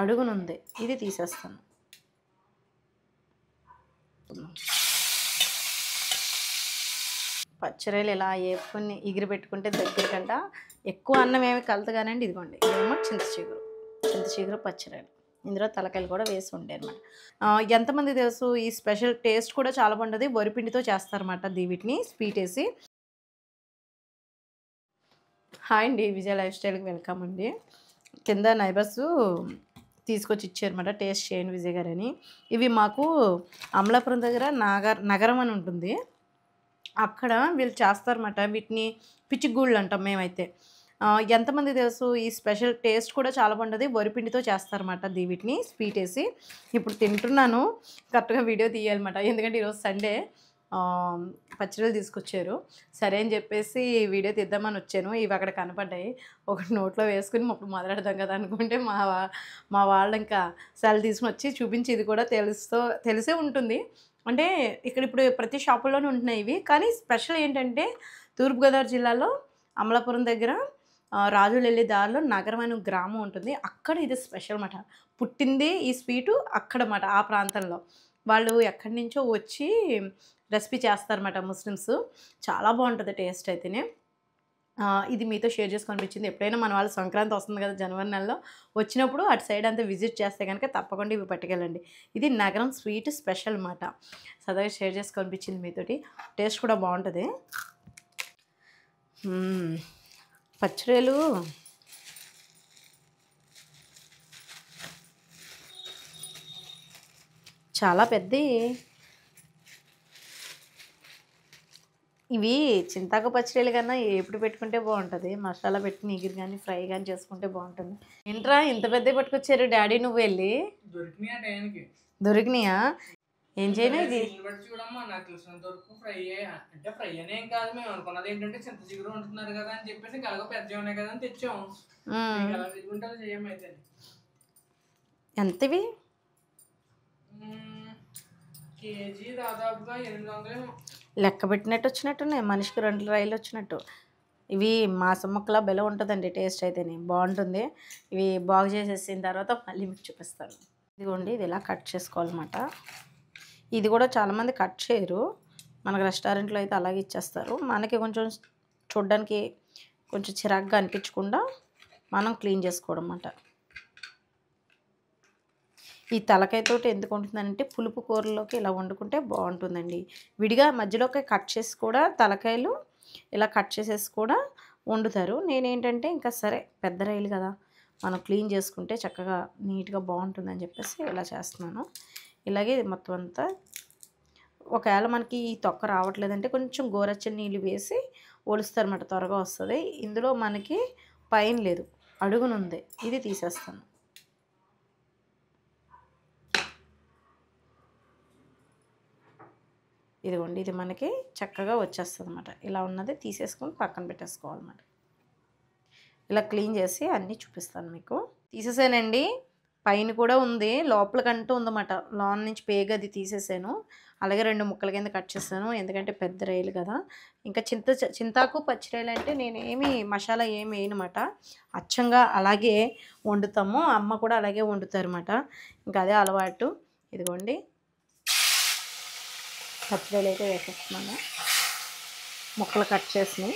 అడుగునుంది, ఇది తీసేస్తాను. పచ్చిరొయ్యలు ఇలా వేపుకొని ఎగిరి పెట్టుకుంటే దగ్గరకంట ఎక్కువ అన్నం ఏమి కలతగానండి. ఇదిగోండి, ఇదేమో చింత చిగురు పచ్చిరొయ్యలు, ఇందులో తలకాయలు కూడా వేసి ఉండే అనమాట. ఎంతమంది తెలుసు ఈ స్పెషల్ టేస్ట్ కూడా చాలా బాగుంటుంది. వరిపిండితో చేస్తారన్నమాట వీటిని స్వీట్ వేసి. హాయ్ అండి, విజయ లైఫ్ స్టైల్కి వెల్కమ్ అండి. కింద నైబర్స్ తీసుకొచ్చి ఇచ్చారన్నమాట, టేస్ట్ చేయండి విజయ్ గారు అని. ఇవి మాకు అమలాపురం దగ్గర నగరం అని ఉంటుంది, అక్కడ వీళ్ళు చేస్తారన్నమాట. వీటిని పిచ్చిగూళ్ళు అంటాం మేమైతే. ఎంతమంది తెలుసు ఈ స్పెషల్ టేస్ట్ కూడా చాలా బాగుంటుంది. వరిపిండితో చేస్తారన్నమాట వీటిని స్వీట్ వేసి. ఇప్పుడు తింటున్నాను, కరెక్ట్గా వీడియో తీయాలన్నమాట, ఎందుకంటే ఈరోజు సండే. పచ్చిరొయ్యలు తీసుకొచ్చారు, సరే అని చెప్పేసి వీడియో తీద్దామని వచ్చాను. ఇవి అక్కడ కనపడ్డాయి, ఒకటి నోట్లో వేసుకుని అప్పుడు మొదలెడదాం కదా అనుకుంటే మా వాళ్ళు ఇంకా సెల్ తీసుకుని వచ్చి చూపించి, ఇది కూడా తెలిసే ఉంటుంది అంటే ఇక్కడ ఇప్పుడు ప్రతి షాపుల్లోనే ఉంటున్నాయి ఇవి. కానీ స్పెషల్ ఏంటంటే తూర్పుగోదావరి జిల్లాలో అమలాపురం దగ్గర రాజులు వెళ్ళే దారిలో నగరం అనే గ్రామం ఉంటుంది, అక్కడ ఇది స్పెషల్ అన్నమాట. పుట్టింది ఈ స్వీటు అక్కడన్నమాట, ఆ ప్రాంతంలో. వాళ్ళు ఎక్కడి నుంచో వచ్చి రెసిపీ చేస్తారన్నమాట ముస్లిమ్స్. చాలా బాగుంటుంది టేస్ట్ అయితేనే. ఇది మీతో షేర్ చేసుకొనిపించింది. ఎప్పుడైనా మన వాళ్ళు సంక్రాంతి వస్తుంది కదా జనవరి నెలలో, వచ్చినప్పుడు అటు సైడ్ అంతా విజిట్ చేస్తే కనుక తప్పకుండా ఇవి పట్టుకెళ్ళండి. ఇది నగరం స్వీట్ స్పెషల్ అన్నమాట. సరదాగా షేర్ చేసుకొనిపించింది మీతోటి. టేస్ట్ కూడా బాగుంటుంది. పచ్చిరొయ్యలు చాలా పెద్దవి. ఇవి చింతాకు పచ్చిరొయ్యలు కన్నా ఎప్పుడు పెట్టుకుంటే బాగుంటుంది, మసాలా పెట్టుకుని ఎగిరి కానీ ఫ్రై కానీ చేసుకుంటే బాగుంటుంది. ఏంట్రా ఇంత పెద్దవి పట్టుకొచ్చారు డాడీ, నువ్వు వెళ్ళి? దొరికినాయా? ఏం చేయను ఇది చూడమ్మా, నాకు తెలిసినంత వరకు ఫ్రై అంటే ఫ్రై అనేం కాదు. మేము అనుకున్నది ఏంటంటే చింత చిగురు ఉంటున్నారు కదా అని చెప్పేసి కలగ పెద్ద ఉన్నాయి కదా అని తెచ్చాము. ఎంతవి? కేజీ దాదాపుగా 800 లెక్క పెట్టినట్టు వచ్చినట్టున్నాయి, మనిషికి 2 రైలు వచ్చినట్టు. ఇవి మాసం ముక్కలా బెల ఉంటుందండి, టేస్ట్ అయితేనే బాగుంటుంది. ఇవి బాగు చేసేసిన తర్వాత మళ్ళీ మీకు చూపిస్తాను. ఇదిగోండి, ఇది ఇలా కట్ చేసుకోవాలన్నమాట. ఇది కూడా చాలామంది కట్ చేయరు, మనకు రెస్టారెంట్లో అయితే అలాగే ఇచ్చేస్తారు. మనకి కొంచెం చూడ్డానికి కొంచెం చిరాగ్గా అనిపించకుండా మనం క్లీన్ చేసుకోవడం అన్నమాట. ఈ తలకాయతోటి ఎందుకు ఉంటుందంటే పులుపు కూరలోకి ఇలా వండుకుంటే బాగుంటుందండి. విడిగా మధ్యలోకి కట్ చేసి కూడా తలకాయలు ఇలా కట్ చేసేసి కూడా వండుతారు. నేనేంటంటే ఇంకా సరే పెద్ద రైలు కదా, మనం క్లీన్ చేసుకుంటే చక్కగా నీట్గా బాగుంటుందని చెప్పేసి ఇలా చేస్తున్నాను. ఇలాగే మొత్తం అంతా. ఒకవేళ మనకి ఈ తొక్క రావట్లేదంటే కొంచెం గోరచ్చని నీళ్ళు వేసి ఒలుస్తారన్నమాట, త్వరగా వస్తుంది. ఇందులో మనకి పైన లేదు, అడుగునుంది, ఇది తీసేస్తాను. ఇదిగోండి, ఇది మనకి చక్కగా వచ్చేస్తుంది అన్నమాట. ఇలా ఉన్నది తీసేసుకొని పక్కన పెట్టేసుకోవాలన్నమాట. ఇలా క్లీన్ చేసి అన్నీ చూపిస్తాను మీకు. తీసేసానండి, పైన కూడా ఉంది, లోపలికంటూ ఉందన్నమాట. లోన నుంచి పేగు అది తీసేసాను. అలాగే 2 ముక్కల కింద కట్ చేస్తాను, ఎందుకంటే పెద్ద రైలు కదా. ఇంకా చింతాకు పచ్చిరొయ్యలు అంటే నేనేమి మసాలా ఏమి వేయనమాట, అచ్చంగా అలాగే వండుతాము. అమ్మ కూడా అలాగే వండుతారు అన్నమాట, ఇంకా అదే అలవాటు. ఇదిగోండి, పచ్చిరొయ్యలు అయితే వేసేస్తున్నాను. ముక్కలు కట్ చేసి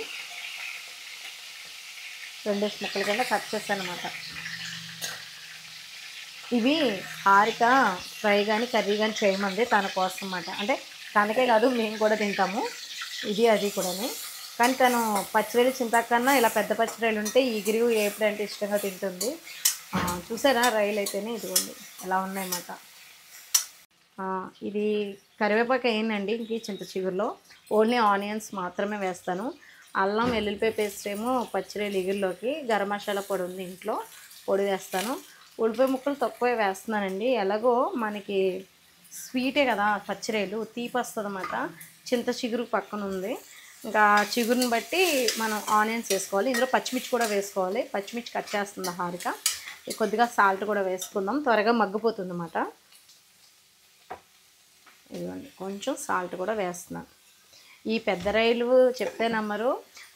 2 ముక్కల కింద కట్ చేస్తాను అన్నమాట. ఇవి హారిక ఫ్రై కానీ కర్రీ కానీ చేయమంది తన కోసం అన్నమాట. అంటే తనకే కాదు, మేము కూడా తింటాము ఇది అది కూడా. కానీ తను పచ్చిరొయ్యలు చింతాకన్నా ఇలా పెద్ద పచ్చిరొయ్యలు ఉంటే ఎగిరి ఎప్పుడంటే ఇష్టంగా తింటుంది. చూసారా రైలు అయితేనే, ఇదిగోండి ఎలా ఉన్నాయన్నమాట. ఇది కరివేపాకు ఏంటండి, ఇంక చింత చిగురులో ఓన్లీ ఆనియన్స్ మాత్రమే వేస్తాను. అల్లం వెల్లుల్లిపాయ పేస్ట్ ఏమో పచ్చిరొయ్యలు ఎగురులోకి, గరం మసాలా పొడి ఉంది ఇంట్లో, పొడి వేస్తాను. ఉల్లిపాయ ముక్కలు తక్కువే వేస్తున్నానండి, ఎలాగో మనకి స్వీటే కదా పచ్చిరొయ్యలు, తీపి వస్తుంది అన్నమాట. చింత చిగురు పక్కన ఉంది, ఇంకా చిగురుని బట్టి మనం ఆనియన్స్ వేసుకోవాలి. ఇందులో పచ్చిమిర్చి కూడా వేసుకోవాలి, పచ్చిమిర్చి కట్ చేస్తుంది హారిక. కొద్దిగా సాల్ట్ కూడా వేసుకుందాం, త్వరగా మగ్గిపోతుంది అన్నమాట. ఇదిగోండి, కొంచెం సాల్ట్ కూడా వేస్తున్నాను. ఈ పెద్ద రైలు చెప్తే నమ్మరు,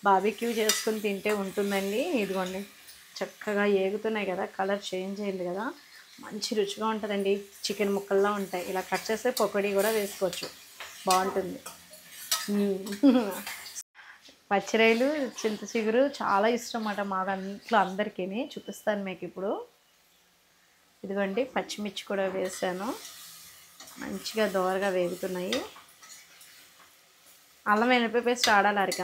బార్బిక్యూ చేసుకుని తింటే ఉంటుందండి. ఇదిగోండి చక్కగా ఏగుతున్నాయి కదా, కలర్ చేంజ్ అయింది కదా, మంచి రుచిగా ఉంటుందండి. చికెన్ ముక్కల్లా ఉంటాయి. ఇలా కట్ చేస్తే పకోడీ కూడా వేసుకోవచ్చు, బాగుంటుంది. పచ్చిరొయ్యలు చింత చిగురు చాలా ఇష్టం అన్నమాట మా ఇంట్లో అందరికీ. చూపిస్తాను మీకు ఇప్పుడు. ఇదిగోండి పచ్చిమిర్చి కూడా వేసాను, మంచిగా దోరగా వేగుతున్నాయి. అల్లం వెల్లుల్లి పేస్ట్ ఆడాలి హారిక.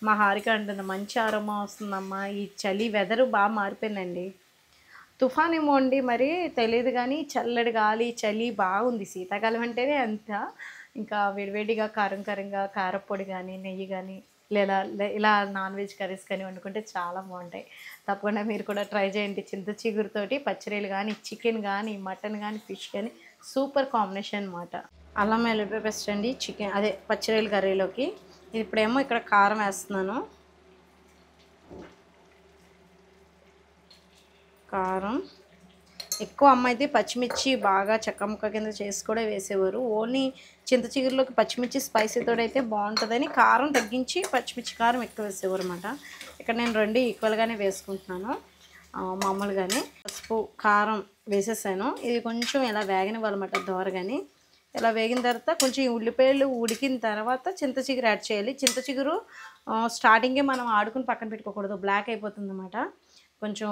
మా హారిక అంటుంది మంచి ఆరోమా వస్తుందమ్మా. ఈ చలి వెదరు బాగా మారిపోయిందండి. తుఫాన్ ఏమో అండి మరి తెలియదు, కానీ చల్లటి గాలి చలి బాగుంది. శీతాకాలం అంటేనే అంత. ఇంకా వేడివేడిగా కారం కారంగా కారపొడి కానీ నెయ్యి కానీ లేదా ఇలా నాన్ వెజ్ కర్రీస్ కానీ వండుకుంటే చాలా బాగుంటాయి. తప్పకుండా మీరు కూడా ట్రై చేయండి. చింత చిగురుతోటి పచ్చిరొయ్యలు కానీ చికెన్ కానీ మటన్ కానీ ఫిష్ కానీ సూపర్ కాంబినేషన్ అన్నమాట. అల్లం వెల్లుల్లి పేస్ట్ అండి చికెన్ అదే పచ్చిరొయ్యల కర్రీలోకి. ఇప్పుడేమో ఇక్కడ కారం వేస్తున్నాను. కారం ఎక్కువ అమ్మ అయితే పచ్చిమిర్చి బాగా చెక్క ముక్క కింద చేసి కూడా వేసేవారు. ఓన్లీ చింత చిగురులోకి పచ్చిమిర్చి స్పైసీతో అయితే బాగుంటుందని కారం తగ్గించి పచ్చిమిర్చి కారం ఎక్కువ వేసేవారు అన్నమాట. ఇక్కడ నేను రెండు ఈక్వల్గానే వేసుకుంటున్నాను. మామూలుగానే పసుపు కారం వేసేసాను. ఇది కొంచెం ఇలా వేగనివ్వాలన్నమాట దోరగాని. ఇలా వేగిన తర్వాత కొంచెం ఉల్లిపాయలు ఉడికిన తర్వాత చింత చిగురు యాడ్ చేయాలి. చింత చిగురు స్టార్టింగే మనం ఆడుకుని పక్కన పెట్టుకోకూడదు, బ్లాక్ అయిపోతుంది అన్నమాట. కొంచెం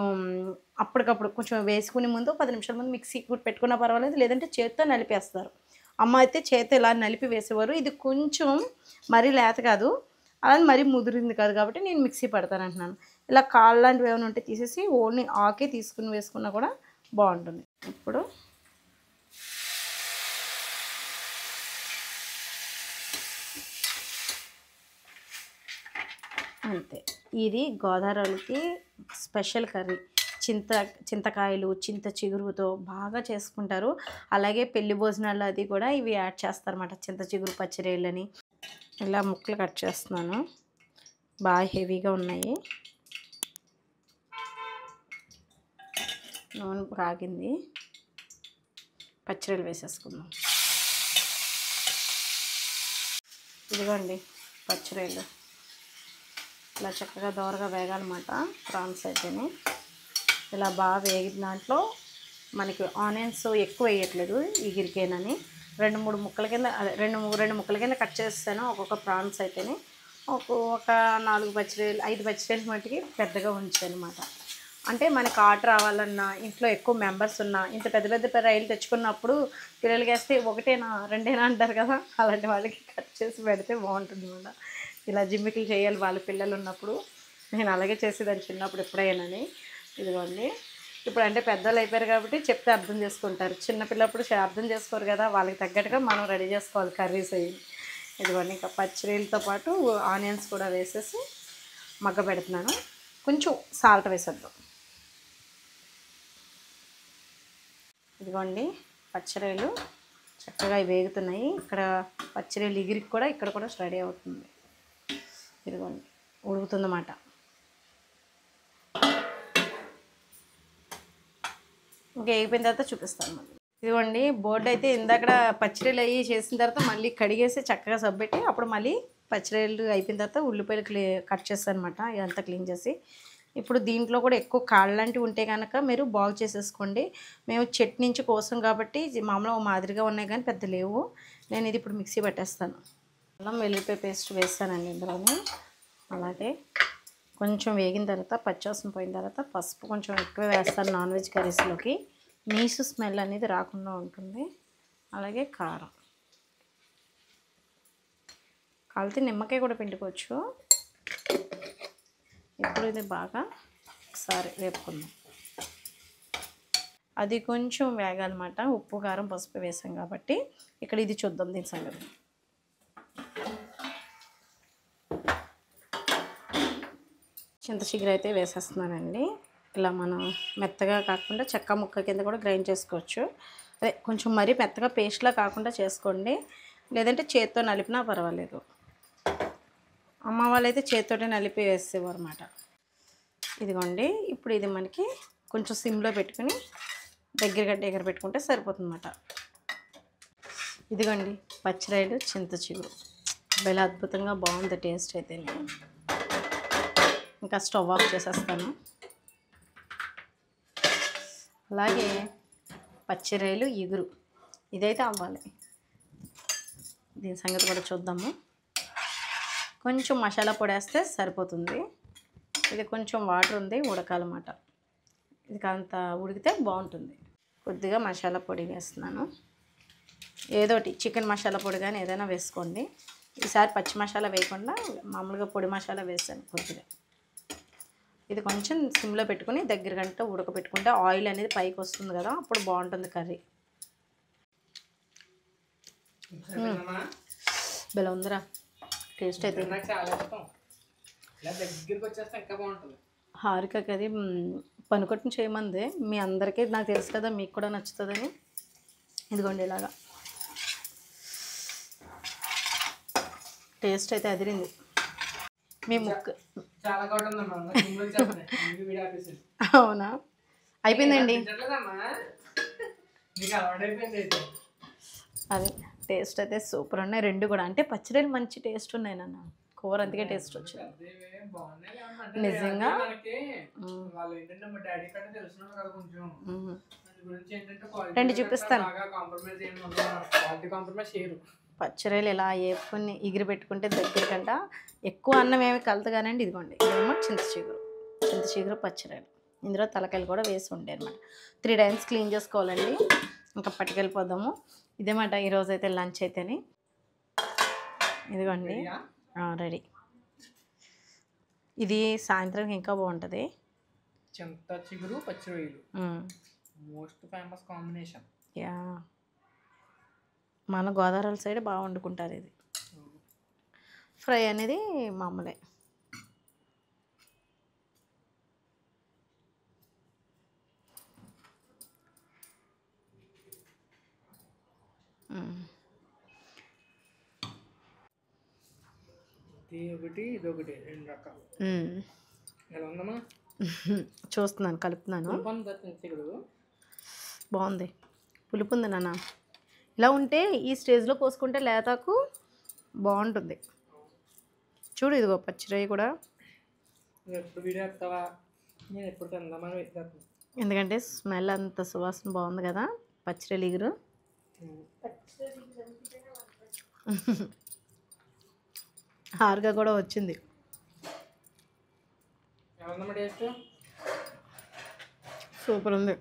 అప్పటికప్పుడు కొంచెం వేసుకునే ముందు 10 నిమిషాల ముందు మిక్సీ పెట్టుకున్నా పర్వాలేదు, లేదంటే చేతితో నలిపేస్తారు. అమ్మ అయితే చేతితో ఇలా నలిపి వేసేవారు. ఇది కొంచెం మరీ లేత కాదు, అలానే మరీ ముదిరింది కాదు, కాబట్టి నేను మిక్సీ పడతాను అంటున్నాను. ఇలా కాళ్ళు లాంటివి ఏమైనా ఉంటే తీసేసి ఓన్లీ ఆకే తీసుకుని వేసుకున్నా కూడా బాగుంటుంది. ఇప్పుడు అంతే. ఇది గోదావరికి స్పెషల్ కర్రీ. చింతకాయలు చింత చిగురుతో బాగా చేసుకుంటారు. అలాగే పెళ్లి భోజనాల్లో అది కూడా ఇవి యాడ్ చేస్తారన్నమాట, చింత చిగురు పచ్చిరొయ్యలని. ఇలా ముక్కలు కట్ చేస్తున్నాను, బాగా హెవీగా ఉన్నాయి. నూనె కాగింది, పచ్చిరొయ్యలు వేసేసుకుందాం. ఇదిగోండి పచ్చిరొయ్యలు ఇలా చక్కగా దోరగా వేగాలన్నమాట. ప్రాన్స్ అయితేనే ఇలా బాగా వేగిన దాంట్లో మనకి ఆనియన్స్ ఎక్కువ వేయట్లేదు ఈగిరికేనని. 2-3 ముక్కల కింద రెండు ముక్కల కింద కట్ చేస్తాను ఒక్కొక్క ప్రాన్స్ అయితేనే. ఒక 4 పచ్చిరొయ్యలు 5 పచ్చిరొయ్యలు మట్టికి పెద్దగా ఉంచానమాట. అంటే మనకి ఆర్డర్ రావాలన్నా, ఇంట్లో ఎక్కువ మెంబర్స్ ఉన్నా, ఇంత పెద్ద పెద్ద రొయ్యలు తెచ్చుకున్నప్పుడు పిల్లలకి వేస్తే 1 2 అంటారు కదా, అలాంటి వాళ్ళకి కట్ చేసి పెడితే బాగుంటుంది అన్నమాట. ఇలా జిమ్మికలు చేయాలి వాళ్ళ పిల్లలు ఉన్నప్పుడు. నేను అలాగే చేసేదాన్ని చిన్నప్పుడు ఎప్పుడైనాని. ఇదిగోండి ఇప్పుడు అంటే పెద్దలు అయిపోయారు కాబట్టి చెప్తే అర్థం చేసుకుంటారు. చిన్నపిల్లప్పుడు అర్థం చేసుకోరు కదా, వాళ్ళకి తగ్గట్టుగా మనం రెడీ చేసుకోవాలి కర్రీస్ అయ్యి. ఇదిగోండి ఇంకా పచ్చిరొయ్యలతో పాటు ఆనియన్స్ కూడా వేసేసి మగ్గ పెడుతున్నాను. కొంచెం సాల్ట్ వేసేద్దాం. ఇదిగోండి పచ్చిరొయ్యలు చక్కగా వేగుతున్నాయి. ఇక్కడ పచ్చిరొయ్యలు ఎగిరికి కూడా ఇక్కడ కూడా రెడీ అవుతుంది. ఇదిగోండి ఉడుకుతుందన్నమాట. ఇంకా వేగిపోయిన తర్వాత చూపిస్తాను మళ్ళీ. ఇదిగోండి బోర్డు అయితే ఇందాక పచ్చిరొయ్యలు అవి చేసిన తర్వాత మళ్ళీ కడిగేసి చక్కగా సబ్బెట్టి అప్పుడు మళ్ళీ పచ్చిరొయ్యలు అయిపోయిన తర్వాత ఉల్లిపాయలు కట్ చేస్తాను అనమాట. ఇదంతా క్లీన్ చేసి ఇప్పుడు దీంట్లో కూడా ఎక్కువ కాళ్ళు లాంటివి ఉంటే కనుక మీరు బాగు చేసేసుకోండి. మేము చెట్టు నుంచి కోసం కాబట్టి మామూలుగా మాదిరిగా ఉన్నాయి కానీ పెద్ద లేవు. నేను ఇది ఇప్పుడు మిక్సీ పట్టేస్తాను. అల్లం వెల్లుల్లి పేస్ట్ వేస్తానండి ఇందులోనే. అలాగే కొంచెం వేగిన తర్వాత పచ్చివాసన పోయిన తర్వాత పసుపు కొంచెం ఎక్కువ వేస్తాను నాన్ వెజ్ కర్రీస్లోకి, నీసు స్మెల్ అనేది రాకుండా ఉంటుంది. అలాగే కారం, కలిపి నిమ్మకాయ కూడా పిండుకోవచ్చు. ఇప్పుడు ఇది బాగా ఒకసారి వేపుకుందాం. అది కొంచెం వేగాలన్నమాట. ఉప్పు కారం పసుపు వేసాం కాబట్టి ఇక్కడ ఇది చూద్దాం దీని సంగతి. చింత చిగురు అయితే వేసేస్తున్నానండి. ఇలా మనం మెత్తగా కాకుండా చెక్క ముక్క కింద కూడా గ్రైండ్ చేసుకోవచ్చు. అదే కొంచెం మరీ మెత్తగా పేస్ట్లా కాకుండా చేసుకోండి, లేదంటే చేతితో నలిపినా పర్వాలేదు. అమ్మ వాళ్ళైతే చేతితోటే నలిపి వేసేవారు అన్నమాట. ఇదిగోండి ఇప్పుడు ఇది మనకి కొంచెం సిమ్లో పెట్టుకుని దగ్గర పెట్టుకుంటే సరిపోతుందన్నమాట. ఇదిగోండి పచ్చిరొయ్యలు చింత చిగురు చాలా అద్భుతంగా బాగుంది టేస్ట్ అయితే. నేను ఇంకా స్టవ్ ఆఫ్ చేసేస్తాను. అలాగే పచ్చిరొయ్యలు ఇగురు ఇదైతే అవ్వాలి. దీని సంగతి కూడా చూద్దాము. కొంచెం మసాలా పొడి వేస్తే సరిపోతుంది. ఇది కొంచెం వాటర్ ఉంది, ఉడకాలన్నమాట. ఇది కాంత ఉడికితే బాగుంటుంది. కొద్దిగా మసాలా పొడి వేస్తున్నాను. ఏదోటి చికెన్ మసాలా పొడి కానీ ఏదైనా వేసుకోండి. ఈసారి పచ్చి మసాలా వేయకుండా మామూలుగా పొడి మసాలా వేసాను కొద్దిగా. ఇది కొంచెం సిమ్లో పెట్టుకుని దగ్గర గంట ఉడకపెట్టుకుంటే ఆయిల్ అనేది పైకి వస్తుంది కదా, అప్పుడు బాగుంటుంది కర్రీ. బెల ఉందిరా, టేస్ట్ అయితే హారికకి అది పనుకొట్టుని చేయమంది. మీ అందరికీ నాకు తెలుసు కదా, మీకు కూడా నచ్చుతుందని. ఇదిగోండి ఇలాగా టేస్ట్ అయితే అదిరింది. మీ ముక్క అవునా, అయిపోయిందండి. అదే టేస్ట్ అయితే సూపర్ ఉన్నాయి రెండు కూడా. అంటే పచ్చడిలు మంచి టేస్ట్ ఉన్నాయి నాన్న, కూర అందుకే టేస్ట్ వచ్చింది నిజంగా. రండి చూపిస్తాను. పచ్చడిలు ఇలా వేపుకొని ఎగిరి పెట్టుకుంటే దగ్గర కంట ఎక్కువ అన్నం ఏమి కలుతగానండి. ఇదిగోండి ఇదేమో చింత చిగురు పచ్చడిలు. ఇందులో తలకాయలు కూడా వేసి ఉండే అనమాట. 3 times క్లీన్ చేసుకోవాలండి. ఇంకా పట్టుకెళ్ళిపోదాము. ఇదేమాట ఈరోజు అయితే లంచ్ అయితేనే. ఇదిగోండి రెడీ. ఇది సాయంత్రం ఇంకా బాగుంటుంది. చింత చిగురు పచ్చిరొయ్యలు మోస్ట్ ఫేమస్ కాంబినేషన్. యా, మన గోదావరి సైడ్ బాగా వండుకుంటారు ఇది. ఫ్రై అనేది మామూలే. ఇదొకటి 2 రకాలు. ఎలా ఉందమ్మా? చూస్తున్నాను, కలుపుతున్నాను. బాగుంది, పులుపు ఉంది నాన్న. ఇలా ఉంటే ఈ స్టేజ్లో కోసుకుంటే లేతాకు బాగుంటుంది. చూడు ఇదిగో పచ్చిరొయ్య కూడా. ఎందుకంటే స్మెల్ అంత సువాసన బాగుంది కదా పచ్చిరొయ్యలు ఇగురు. హార్గా కూడా వచ్చింది. సూపర్ ఉంది.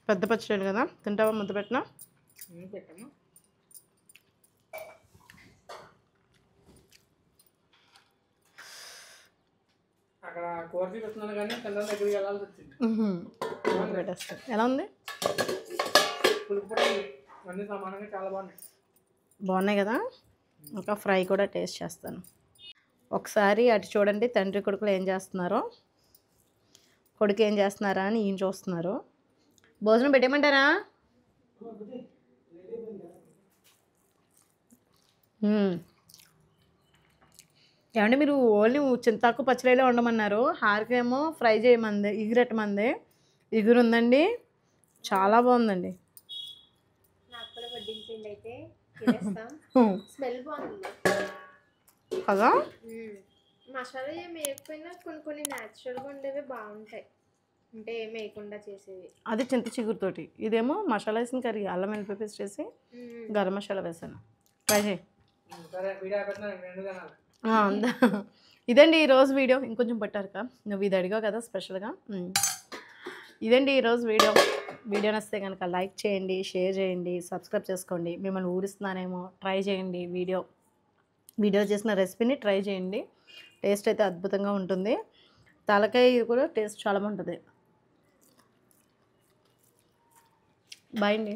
పెద్ద పచ్చిరొయ్యలు కదా, తింటావా? ముద్ద పెట్టినా అక్కడ కూర చూపిస్తున్నాను కానీ పిల్లల దగ్గరికి వెళ్ళాల్సి వచ్చింది. పెట్టేస్తాను. ఎలా ఉంది? అన్నీ సమానంగా చాలా బాగున్నాయి కదా. ఇంకా ఫ్రై కూడా టేస్ట్ చేస్తాను. ఒకసారి అటు చూడండి, తండ్రి కొడుకులు ఏం చేస్తున్నారో. కొడుకు ఏం చేస్తున్నారా అని ఈయన చూస్తున్నారు. భోజనం పెట్టేయమంటారా? ఏమంటే మీరు ఓన్లీ చింతాకు పచ్చడిలో ఉండమన్నారు. హారికేమో ఫ్రై చేయమంది, ఇగురట్టమంది. ఇగురు ఉందండి, చాలా బాగుందండి. స్మెల్ బాగుంది కదా. మసాలా ఏం వేయకపోయినా కొన్ని న్యాచురల్గా ఉండేవి బాగుంటాయి, అంటే ఏం వేయకుండా చేసేవి. అది చింత చిగురుతోటి. ఇదేమో మసాలా వేసిన కర్రీ, అల్లం వెల్లుల్లి పేస్ట్ వేసి గరం మసాలా వేసాను. ట్రై చేయి. ఇదండి ఈరోజు వీడియో. ఇంకొంచెం పెట్టారు కదా, నువ్వు ఇది అడిగావు కదా స్పెషల్గా. ఇదండి ఈరోజు వీడియో. వీడియో నచ్చితే కనుక లైక్ చేయండి, షేర్ చేయండి, సబ్స్క్రైబ్ చేసుకోండి. మిమ్మల్ని ఊరిస్తున్నానేమో, ట్రై చేయండి. వీడియో చేసిన రెసిపీని ట్రై చేయండి. టేస్ట్ అయితే అద్భుతంగా ఉంటుంది. తలకాయ కూడా టేస్ట్ చాలా బాగుంటుంది. బాయ్ అండి.